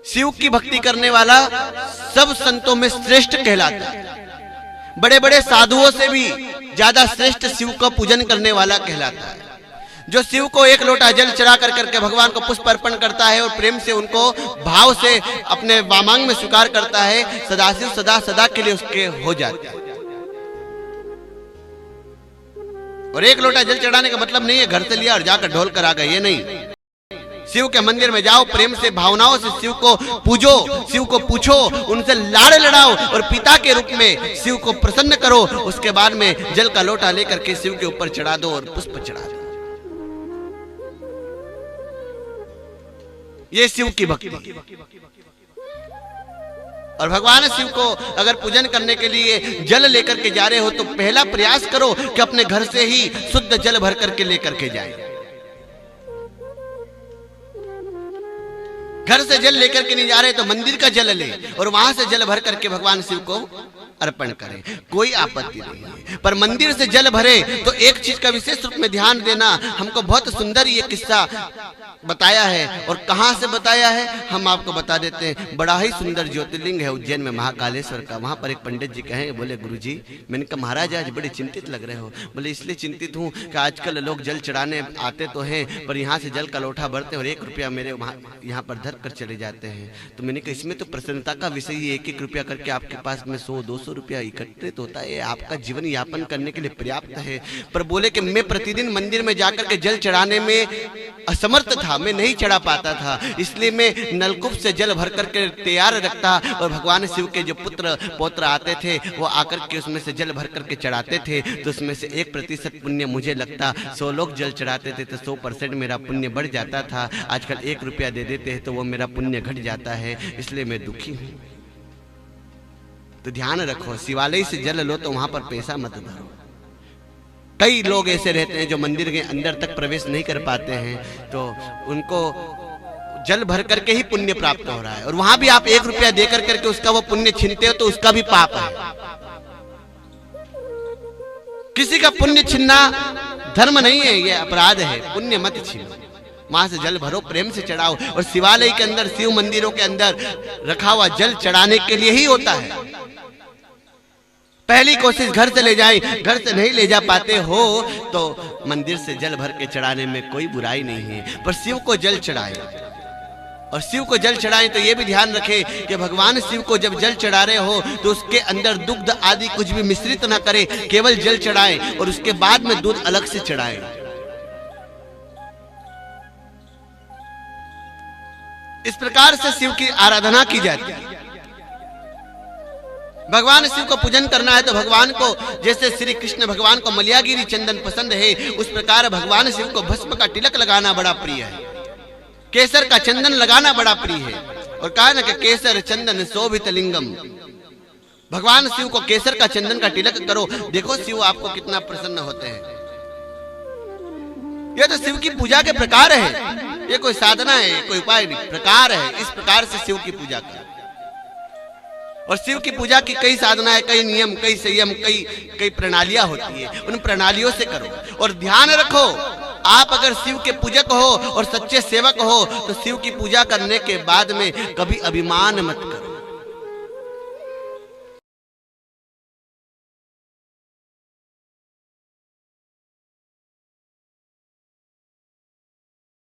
शिव की भक्ति करने वाला सब संतों में श्रेष्ठ कहलाता है। बड़े बड़े साधुओं से भी ज्यादा श्रेष्ठ शिव का पूजन करने वाला कहलाता है। जो शिव को एक लोटा जल चढ़ा कर करके भगवान को पुष्प अर्पण करता है और प्रेम से उनको भाव से अपने वामांग में स्वीकार करता है, सदाशिव सदा सदा के लिए उसके हो जाते हैं। और एक लोटा जल चढ़ाने का मतलब नहीं है घर से लिया और जाकर ढोल कर आ गए, ये नहीं। शिव के मंदिर में जाओ, प्रेम से भावनाओं से शिव को पूजो, शिव को पूछो, उनसे लाड़ लड़ाओ और पिता के रूप में शिव को प्रसन्न करो। उसके बाद में जल का लोटा लेकर के शिव के ऊपर चढ़ा दो और पुष्प चढ़ा दो। ये शिव की भक्ति। और भगवान शिव को अगर पूजन करने के लिए जल लेकर के जा रहे हो तो पहला प्रयास करो कि अपने घर से ही शुद्ध जल भर करके लेकर के जाए। घर से जल लेकर के नहीं जा रहे तो मंदिर का जल ले और वहां से जल भर करके भगवान शिव को अर्पण करें, कोई आपत्ति नहीं है। पर मंदिर से जल भरे तो एक चीज का विशेष रूप में ध्यान देना। हमको बहुत सुंदर ये किस्सा बताया है और कहां से बताया है हम आपको बता देते हैं। बड़ा ही सुंदर ज्योतिर्लिंग है उज्जैन में महाकालेश्वर का। वहां पर एक पंडित जी कहे, बोले गुरुजी, मैंने कहा महाराज आज बड़े चिंतित लग रहे हो। बोले इसलिए चिंतित हूँ कि आजकल लोग जल चढ़ाने आते तो हैं पर यहाँ से जल का लोटा भरते और 1 रुपया मेरे यहाँ पर धर कर चले जाते हैं। तो मैंने कहा इसमें तो प्रसन्नता का विषय ही 1-1 रुपया करके आपके पास में 100-200 रुपया एकत्रित होता है, आपका जीवन यापन करने के लिए पर्याप्त है। पर बोले कि मैं प्रतिदिन मंदिर में जाकर के जल चढ़ाने में असमर्थ था, मैं नहीं चढ़ा पाता था, इसलिए मैं नलकूप से जल भर करके तैयार रखता और भगवान शिव के जो पुत्र पौत्र आते थे वो आकर के उसमें से जल भर करके चढ़ाते थे तो उसमें से 1% पुण्य मुझे लगता। 100 लोग जल चढ़ाते थे तो 100% मेरा पुण्य बढ़ जाता था। आजकल 1 रुपया दे देते हैं तो वो मेरा पुण्य घट जाता है, इसलिए मैं दुखी हूँ। तो ध्यान रखो, शिवालय से जल लो तो वहां पर पैसा मत धरो। कई लोग ऐसे रहते हैं जो मंदिर के अंदर तक प्रवेश नहीं कर पाते हैं तो उनको जल भर करके ही पुण्य प्राप्त हो रहा है और वहां भी आप 1 रुपया देकर करके उसका वो पुण्य छीनते हो तो उसका भी पाप है। किसी का पुण्य छीनना धर्म नहीं है, ये अपराध है। पुण्य मत छीनो, वहां से जल भरो, प्रेम से चढ़ाओ। और शिवालय के अंदर, शिव मंदिरों के अंदर रखा हुआ जल चढ़ाने के लिए ही होता है। पहली कोशिश घर से ले जाए, घर से नहीं ले जा पाते हो तो मंदिर से जल भर के चढ़ाने में कोई बुराई नहीं है, पर शिव को जल चढ़ाए। और शिव को जल चढ़ाएं तो ये भी ध्यान रखें कि भगवान शिव को जब जल चढ़ा रहे हो तो उसके अंदर दुग्ध आदि कुछ भी मिश्रित ना करें, केवल जल चढ़ाएं और उसके बाद में दूध अलग से चढ़ाएं। इस प्रकार से शिव की आराधना की जाती है। भगवान शिव को पूजन करना है तो भगवान को, जैसे श्री कृष्ण भगवान को मलयागिरी चंदन पसंद है, उस प्रकार भगवान शिव को भस्म का तिलक लगाना बड़ा प्रिय है, केसर का चंदन लगाना बड़ा प्रिय है। और कहा ना कि केसर चंदन शोभित लिंगम, भगवान शिव को केसर का चंदन का तिलक करो, देखो शिव आपको कितना प्रसन्न होते हैं। यह तो शिव की पूजा के प्रकार है, ये कोई साधना है, कोई उपाय नहीं, प्रकार है। इस प्रकार से शिव की पूजा करो। और शिव की पूजा की कई साधनाएं, कई नियम, कई संयम, कई प्रणालियां होती है, उन प्रणालियों से करो। और ध्यान रखो, आप अगर शिव के पूजक हो और सच्चे सेवक हो तो शिव की पूजा करने के बाद में कभी अभिमान मत करो।